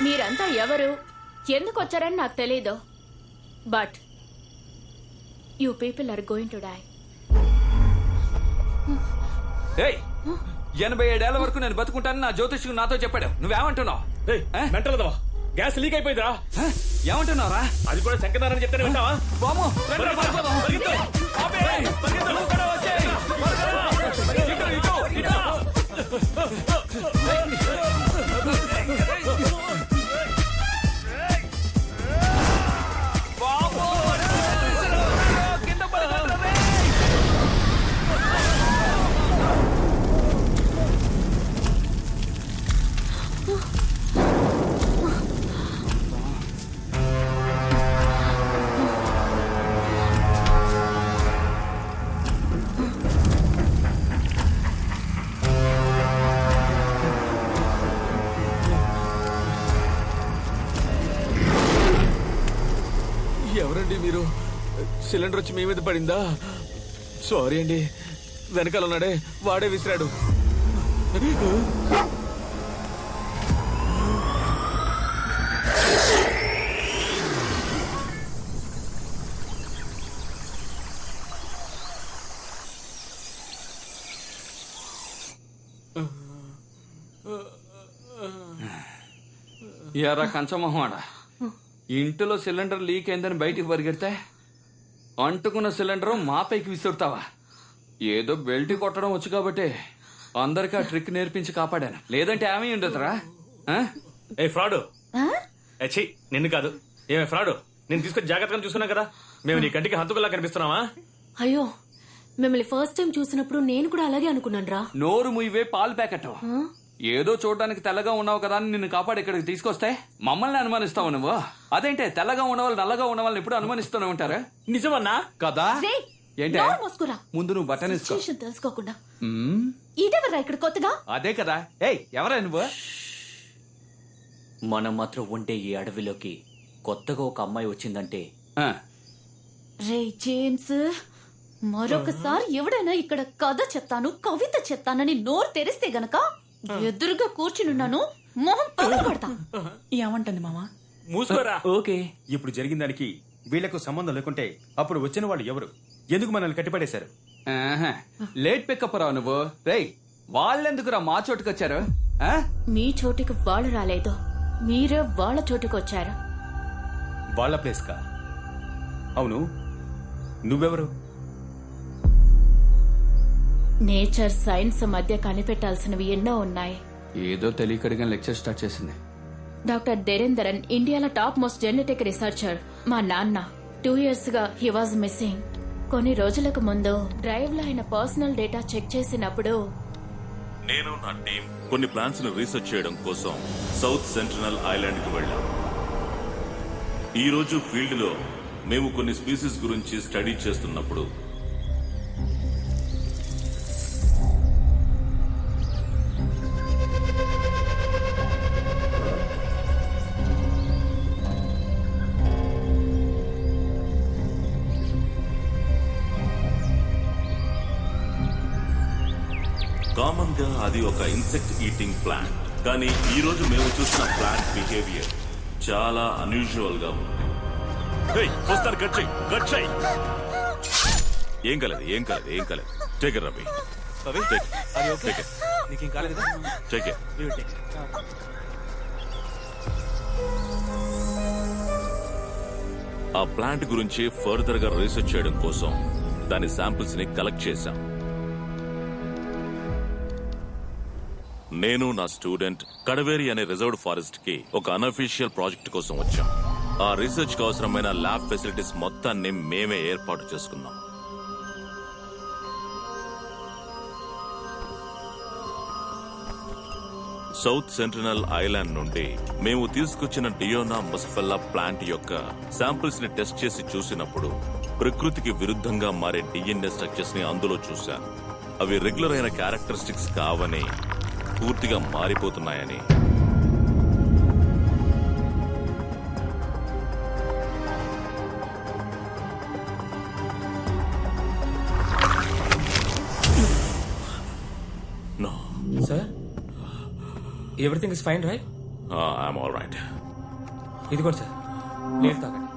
మీరంతా ఎవరు, ఎందుకు వచ్చారని నాకు తెలీదు. But you people are going to die. 87 ఏళ్ల వరకు నేను బతుకుంటానని నా జ్యోతిష్యుడు నాతో చెప్పాడు. నువ్వేమంటున్నావు? గ్యాస్ లీక్ అయిపోయిందిరా. ఏమంటున్నారా? అది కూడా శంకరనారాయణ చెప్తానే వింటావా? బాము ఎవరండి మీరు? సిలిండర్ వచ్చి మీ మీద పడిందా? సారీ అండి, వెనకాల ఉన్నాడే వాడే విసిరాడు. ఎరా కంచమొహమాడా, ఇంటిలో సిలిండర్ లీక్ అయిందని బయటికి పరిగెడితే అంటుకున్న సిలిండర్ మా పైకి విసురుతావా? ఏదో బెల్ట్ కొట్టడం వచ్చు కాబట్టి అందరికి ఆ ట్రిక్ నేర్పించి కాపాడాను. లేదంటే ఏమీ ఉండదురా. ఏ ఫ్రాడ్, నిన్ను కాదు. ఏమే ఫ్రాడ్, నేను తీసుకొని జాగ్రత్తగా చూసుకున్నా కదా. మేము నీ కంటికి హంతకుల్లా కనిపిస్తున్నావా? అయ్యో, మిమ్మల్ని ఫస్ట్ టైం చూసినప్పుడు నేను కూడా అలాగే అనుకున్నాను రా. నోరు ముయ్యవే పాలు ప్యాకెట్. ఏదో చూడడానికి తెల్లగా ఉన్నావు కదా అని నిన్ను కాపాడి ఇక్కడికి తీసుకొస్తే మమ్మల్ని అనుమానిస్తావు నువ్వు. అదేంటే తెల్లగా ఉన్నవాళ్ళు నల్లగా ఉన్న వాళ్ళని ఎప్పుడు అనుమానిస్తూనే ఉంటారా? నిజమన్నా కదా? ఏంటే ముందు నువ్వు బట్టన్ ఇసుకో. తెలుసుకోకుండా ఇదేవరా ఇక్కడ కొత్తగా? అదే కదా. ఏయ్ ఎవరా నువ్వు? మనం మాత్రం ఉంటే ఈ అడవిలోకి కొత్తగా ఒక అమ్మాయి వచ్చిందంటే రే జేమ్స్, మరొకసారి ఎవడైనా ఇక్కడ కథ చెప్తాను కవిత చెప్తానని నోరు తెరిస్తే గనక ఎదురుగా కూర్చునున్నాను, మొహం పగలగొడతా. ఏమంటుంది మామా? మూసుకోరా. ఓకే, ఇప్పుడు జరిగిన దానికి వీళ్లకు సంబంధం లేకుంటే అప్పుడు వచ్చిన వాళ్ళు ఎవరు? ఎందుకు మనల్ని కట్టిపడేశారు? లేట్ పికప్ రావు నువ్వు. రేయ్ వాళ్ళెందుకురా మా చోటుకొచ్చారు? మీ చోటికి వాళ్ళు రాలేదు, మీరే వాళ్ళ చోటుకు వచ్చారు. వాళ్ళ ప్లేస్ కా? అవును, నువ్వెవరు? నేచర్ సైన్స్ మధ్య కనిపెట్టాల్సినవి ఎన్నో ఉన్నాయి. ఏదో తెలియకడిగా లెక్చర్ స్టార్ట్ చేసింది. డాక్టర్ దేరేందరన్ ఇండియాలో టాప్ మోస్ట్ జెనెటిక్ రీసెర్చర్. మా నాన్న 2 years గా హీ వాజ్ మిస్సింగ్. కొన్ని రోజులకు ముందు డ్రైవ్ లో ఆయన పర్సనల్ డేటా చెక్ చేసినప్పుడు నేను నా టీం కొన్ని ప్లాన్స్ ను రీసెర్చ్ చేయడం కోసం సౌత్ సెంట్రల్ ఐలాండ్ కి వెళ్ళాం. ఈ రోజు ఫీల్డ్ లో మేము కొన్ని స్పీసీస్ గురించి స్టడీ చేస్తున్నప్పుడు కామన్ గా అది ఒక ఇన్సెక్ట్ ఈటింగ్ ప్లాంట్. కానీ ఈ రోజు మేము చూసిన ప్లాంట్ బిహేవియర్ చాలా అన్యూజువల్ గా ఉంది. ఏం కాలేదు, ఏం కాలేదు, ఏం కాలేదు. Take it Ravi. నీకేం కాలేదు కదా? Take it. ఆ ప్లాంట్ గురించి ఫర్దర్ గా రీసెర్చ్ చేయడం కోసం దాని శాంపిల్స్ ని కలెక్ట్ చేశాం. నేను నా స్టూడెంట్ కడవేరి అనే రిజర్వ్డ్ ఫారెస్ట్ కి ఒక అన్అఫీషియల్ ప్రాజెక్ట్ కోసం వచ్చాం. ఆ రీసెర్చ్ కి అవసరమైన ల్యాబ్ ఫెసిలిటీస్ మొత్తాన్ని మేమే ఏర్పాటు చేసుకున్నాం. సౌత్ సెంట్రల్ ఐలాండ్ నుండి మేము తీసుకొచ్చిన డియోనా ముసఫెల్లా ప్లాంట్ యొక్క శాంపిల్స్ ని టెస్ట్ చేసి చూసినప్పుడు ప్రకృతికి విరుద్ధంగా మారే డిఎన్ఏ స్ట్రక్చర్స్ ని అందులో చూశాను. అవి రెగ్యులర్ అయిన క్యారెక్టరిస్టిక్స్ కావని, పూర్తిగా మారిపోతున్నాయని. Sir, everything is fine right? I'm all right. ఇది కూడా సార్, లేదు తాగండి.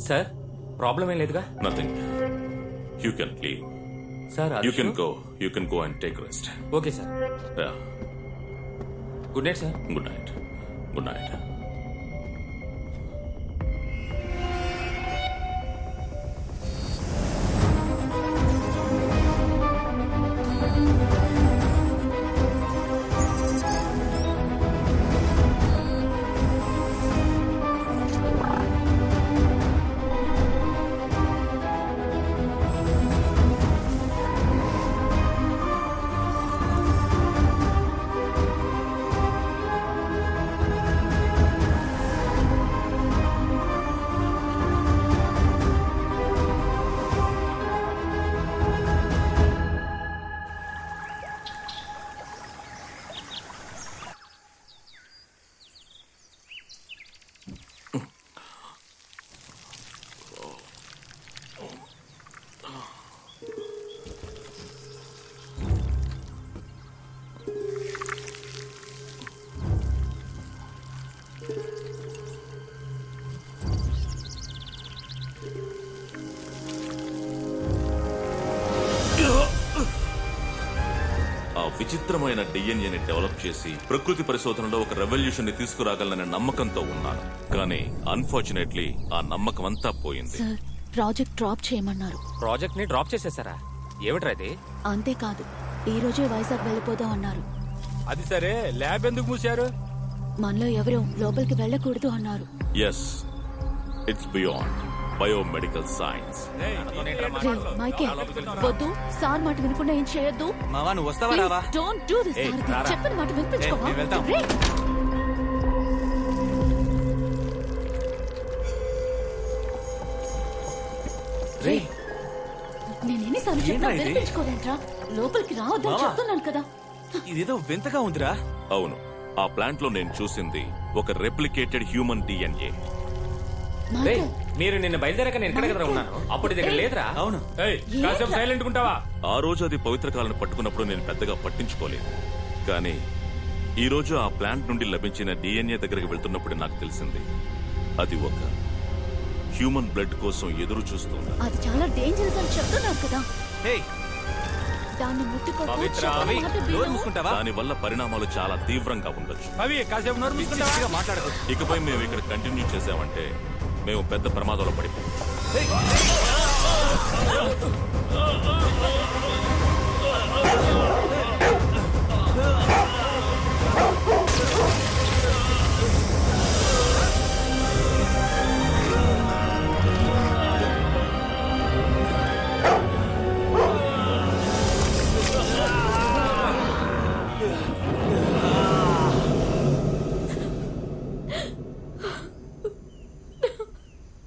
సార్ ప్రాబ్లం ఏం లేదుగా? Nothing. You can leave. Sir you can go. You can go and take rest. Okay sir. Good night sir. Good night. Good night. విచిత్రమైన డిఎన్ఏని develop చేసి ప్రకృతి పరిశోధనలో ఒక రెవల్యూషన్ ని తీసుకురాగలననే నమ్మకంతో ఉన్నాను. కానీ అన్ఫార్చునేట్లీ ఆ నమ్మకం అంతా పోయింది. సార్, ప్రాజెక్ట్ డ్రాప్ చేయమన్నారు. ప్రాజెక్ట్ ని డ్రాప్ చేసేసారా? ఏమిట్రా ఇది? అంతేకాదు, ఈ రోజే వైజాగ్ వెళ్ళిపోదాం అన్నారు. అది సరే, ల్యాబ్ ఎందుకు మూసారు? మనలో ఎవరూ లోపలికి వెళ్ళకూడదు అన్నారు. Yes, it's beyond biomedical science. Ray, మైకే, వద్దు. సార్ మాట వినకుండా ఏం చేయొద్దు. మావా, నువ్వు వస్తావా రావా? Don't do this. చెప్పిన మాట వినిపించుకోవా? నేను వెళ్తాం. రే, రే, నేను ఎన్నిసార్లు చెప్పినా వినిపించుకోలేంట్రా? లోపలికి రావద్దని చెప్తున్నాను కదా. ఇదేదో వింతగా ఉందిరా. అవును, ఆ ప్లాంట్ లో నేను చూసింది ఒక రెప్లికేటెడ్ హ్యూమన్ డిఎన్ఏ. మైకేల్, మీరు నిన్న బయలుదేరాక నేను ఇక్కడ ఉన్నాను. అప్పుడు ఇది ఇక్కడ లేదురా? అవును. కాసేపు సైలెంట్ ఉంటావా? ఆ రోజు అది పవిత్ర కాలను పట్టుకున్నప్పుడు నేను పెద్దగా పట్టించుకోలేదు. కానీ ఈ రోజు ఆ ప్లాంట్ నుండి లభించిన డిఎన్ఏ దగ్గరికి వెళ్తున్నప్పుడు నాకు తెలిసింది అది ఒక హ్యూమన్ బ్లడ్ కోసం ఎదురు చూస్తుంది. అది చాలా డేంజరస్ అని చెప్తున్నాను కదా. హేయ్, దాన్ని ముట్టుకోకు. పవిత్ర, చెప్పిన అవి, మాట నోరు విను. మూసుకుంటావా? దాని వల్ల పరిణామాలు చాలా తీవ్రంగా ఉండొచ్చు. అవి కాసేపు నోరు మూసుకుంటావా? మాట్లాడదు. ఇకపై మేము ఇక్కడ కంటిన్యూ చేసామంటే మేము పెద్ద ప్రమాదంలో పడిపోతాం.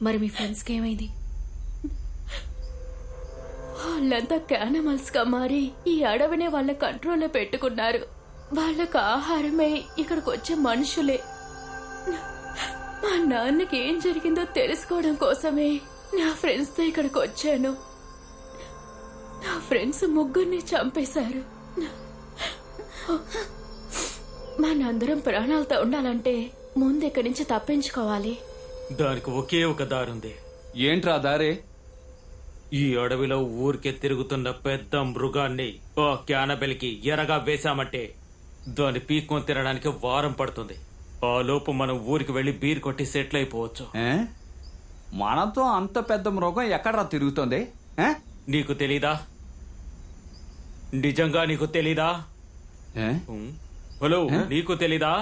మరి మీ ఫ్రెండ్స్ కి ఏమైంది? వాళ్ళంతా క్యానిమల్స్ గా మారి ఈ అడవినే వాళ్ళ కంట్రోల్లో పెట్టుకున్నారు. వాళ్ళకు ఆహారమే ఇక్కడికి వచ్చే మనుషులే. మా నాన్నకి ఏం జరిగిందో తెలుసుకోవడం కోసమే నా ఫ్రెండ్స్ తో ఇక్కడికి వచ్చాను. నా ఫ్రెండ్స్ ముగ్గురిని చంపేశారు. మనందరం ప్రాణాలతో ఉండాలంటే ముందు ఇక్కడి నుంచి తప్పించుకోవాలి. దానికి ఒకే ఒక దారుంది. ఏంట్రా దారే? ఈ అడవిలో ఊరికే తిరుగుతున్న పెద్ద మృగాన్ని ఆ క్యానబెల్కి ఎరగా వేశామంటే దాన్ని పీక్కొని తినడానికి వారం పడుతుంది. ఆ లోపు మనం ఊరికి వెళ్లి బీర్ కొట్టి సెటిల్ అయిపోవచ్చు. మనతో అంత పెద్ద మృగం ఎక్కడరా తిరుగుతోంది? నీకు తెలీదా? నిజంగా నీకు తెలీదా? హలో, నీకు తెలీదా?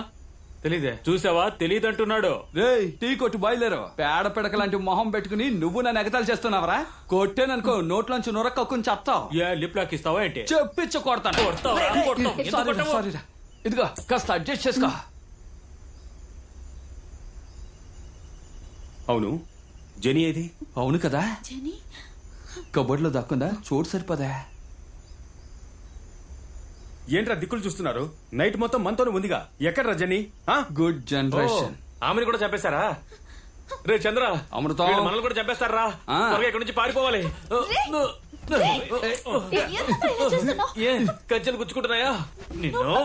తెలీదే. చూసావా, తెలీదంటున్నాడు. రేయ్, టీ కొట్టు బయలుదేరు. పేడ పిడక లాంటి మొహం పెట్టుకుని నువ్వు నన్ను ఎగతాలు చేస్తున్నావరా? కొట్టేననుకో నోట్లోంచి నొరక్కని చెప్తావు. ఏ లిప్ లాక్ ఇస్తావా ఏంటి? చెప్పించు కొడతాను. సారీరా. ఇదిగో కాస్త అడ్జస్ట్ చేసుకో. అవును, జెనీ ఏది? అవును కదా, జెనీ, కబోర్డ్ లో దక్కుందా? చోటు సరిపోదా? ఏంట్రా దిక్కులు చూస్తున్నారు? నైట్ మొత్తం మనతోనే ఉందిగా. ఎక్కడ రజని? Good generation. ఆమెను కూడా చంపేశారా? రే చంద్ర, అమృతం. మనల్ని కూడా చంపేస్తారా? ఆ. త్వరగా ఇక్కడి నుంచి పారిపోవాలి. ఎందుకు ఇలా చేస్తున్నావ్? ఏ కంచెలు గుచ్చుకుంటున్నాయా నిన్ను?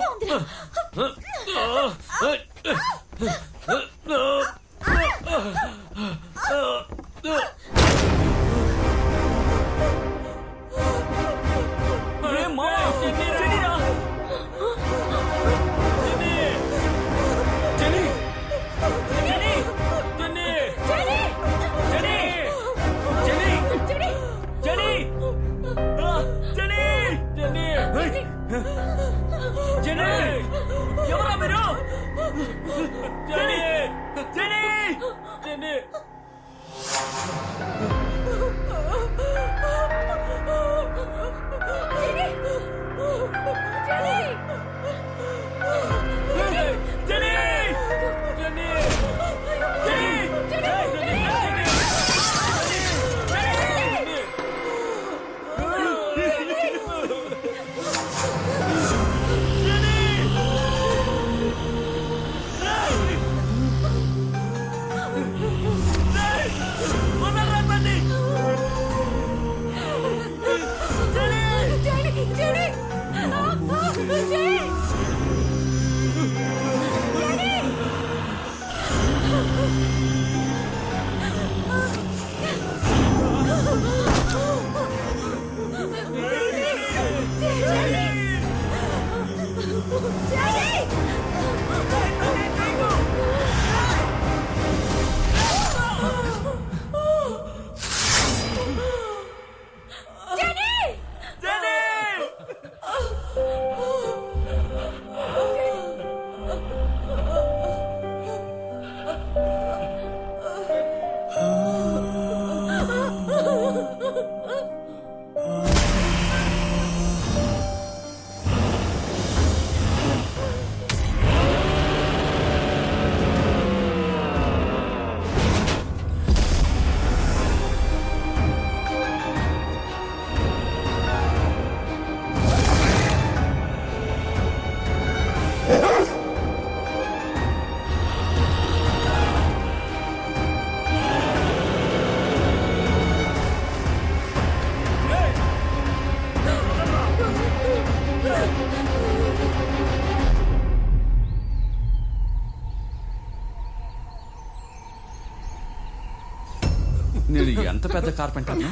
నేను ఎంత పెద్ద కార్పెంటర్ను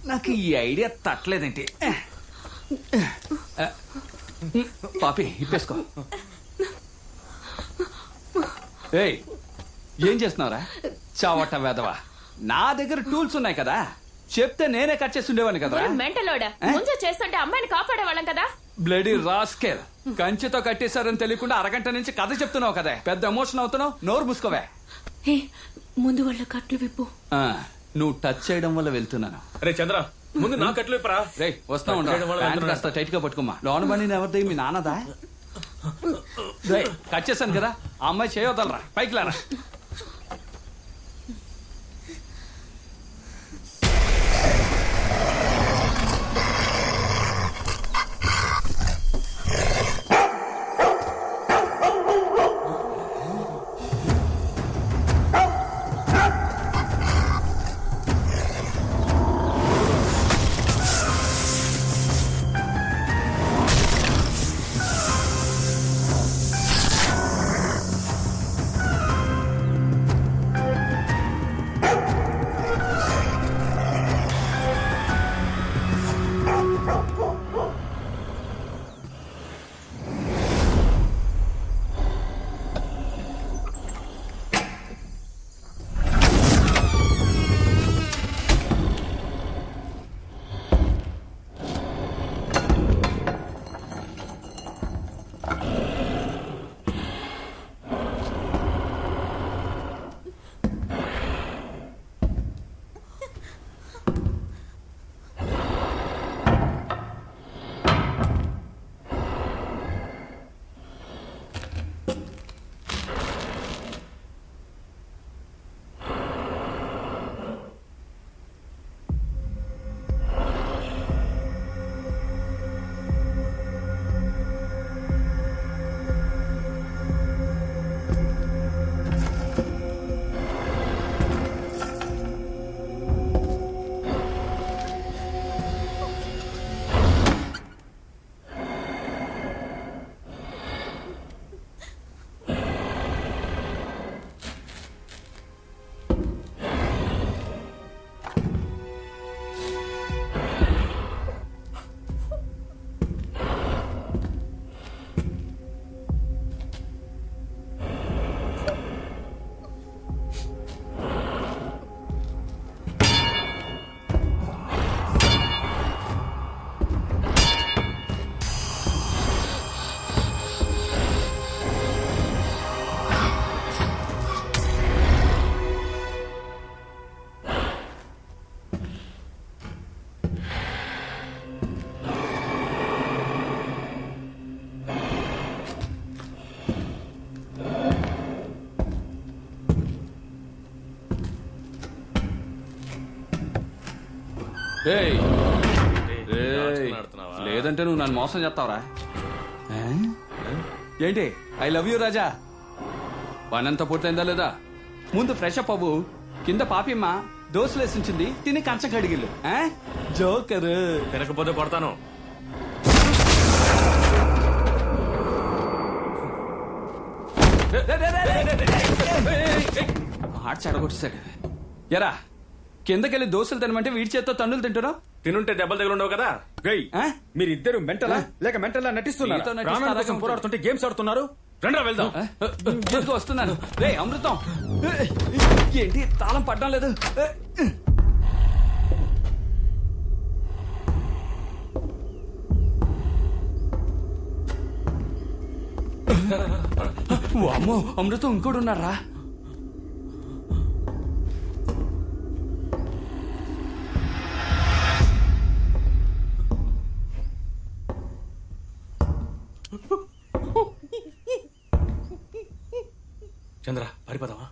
నాకు ఈ ఐడియా తట్టలేదేంటి. పాపి ఇప్పేసుకో. ఏయ్ ఏం చేస్తున్నావురా చావట వేదవా? నా దగ్గర టూల్స్ ఉన్నాయి కదా, చెప్తే నేనే కట్ చేసి ఉండేవాడిని కదా. మెంటలోడా ముందు చేస్తుంటే అమ్మాయిని కాపాడేవాళ్ళం కదా. బ్లడీ రాస్కెల్, కంచెతో కట్టేశారని తెలియకుండా అరగంట నుంచి కథ చెప్తున్నావు కదా, పెద్ద ఎమోషన్ అవుతున్నావు. నోరు మూసుకోవే. హే ముందు వాళ్ళ కట్లు విప్పు. నువ్వు టచ్ చేయడం వల్ల వెళ్తున్నాను. రే చంద్ర, ముందు నా కట్లు ఇప్పరా. రే వస్తా ఉండు, కాస్త టైట్ గా పట్టుకోమ్మా. లోన్ బండి ఎవరిది? మీ నాన్నదా? కట్ చేశాను కదా, ఆ అమ్మాయి చేయవదలరా, పైకి లారా. ఏయ్, ఏయ్, లేదంటే నువ్వు నన్ను మోసం చేస్తావురా. ఏంటి ఐ లవ్ యూ రాజా? పనంతా పూర్తయిందా లేదా? ముందు ఫ్రెష్ అప్ అవ్వు. కింద పాపిమ్మ దోశలు వేసించింది, తిని కంచం కడిగిల్లు. జోకర్. తినకపోతే కొడతాను. మాట చెడగొట్టేశాడు. ఎరా కిందకెళ్ళి దోశలు తినమంటే వీడి చేత్తో తన్నులు తింటున్నావు. తినుంటే దెబ్బలు తగిలి ఉండవు కదా. మీరిద్దరు మెంటలా లేక మెంటలా నటిస్తున్నారు? నీతో నటిస్తే ప్రాణాల కోసం అలాగే పోరాడుతుంటే గేమ్స్ ఆడుతున్నారు. రండ్రా వెళ్దాం. ఎందుకు వస్తున్నాను? రే అమృతం, ఏంటి తాళం పడ్డం లేదు? అమ్మో, అమృతం ఇంకోటి ఉన్నారా? చంద్ర పారిపోదామా?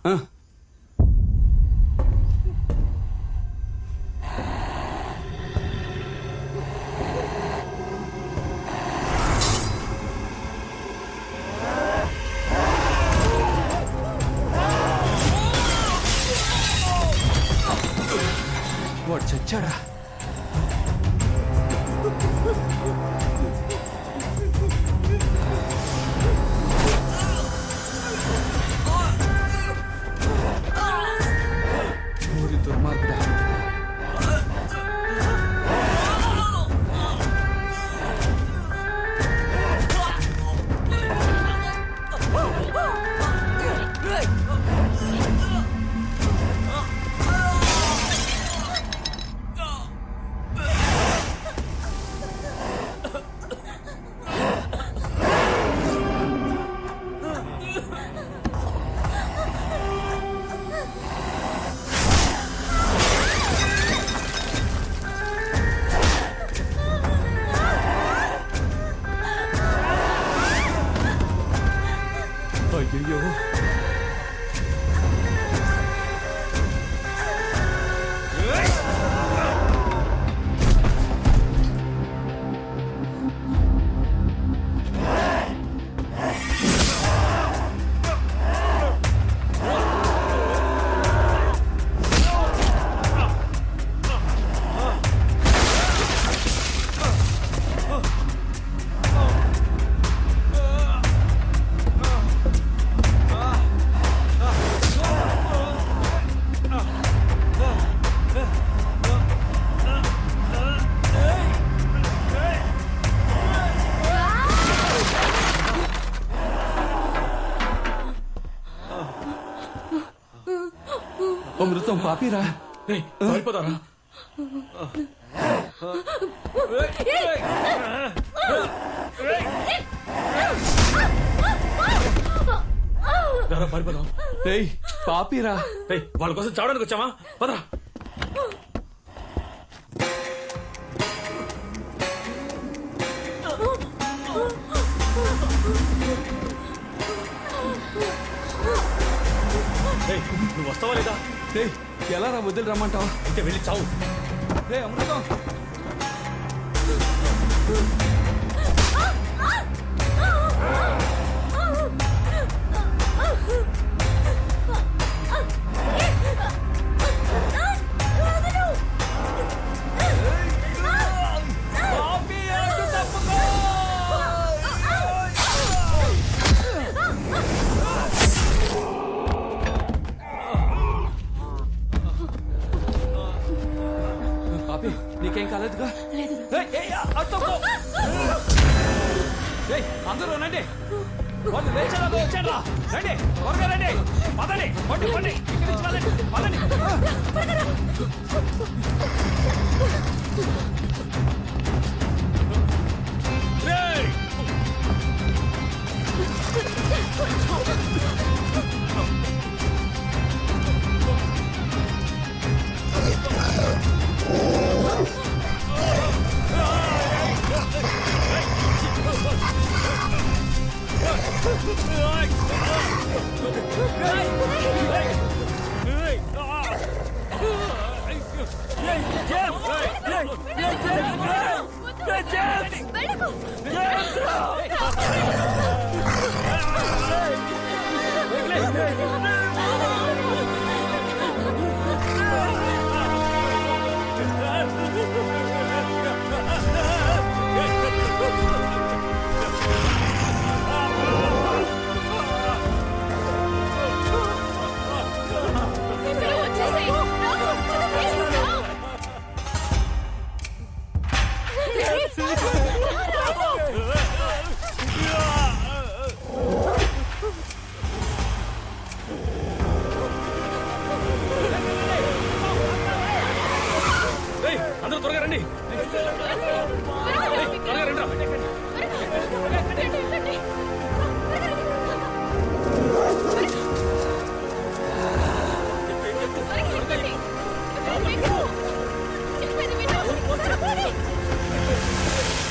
వాడు చచ్చాడా? దుర్మార్గుడా. అయ్యో, అమృతం పాపిరా. పారిపోతారా? పారిపోదాం. ఏయ్ పాపిరా. వాళ్ళ కోసం చావడానికి వచ్చామా? పదరా. నువ్వు వస్తావా లేదా? ఎలా రా వదిలి రమ్మంటావా? అయితే వెళ్ళి చావు. రే అమృతం, నీకేం కాలేదుగా? అందరూ రండి, వాళ్ళు లేచారా వచ్చారా? రండి త్వరగా రండి, పదండి, పండి పండి, ఇక్కడి నుంచి పదండి, పదండి. ఆగు!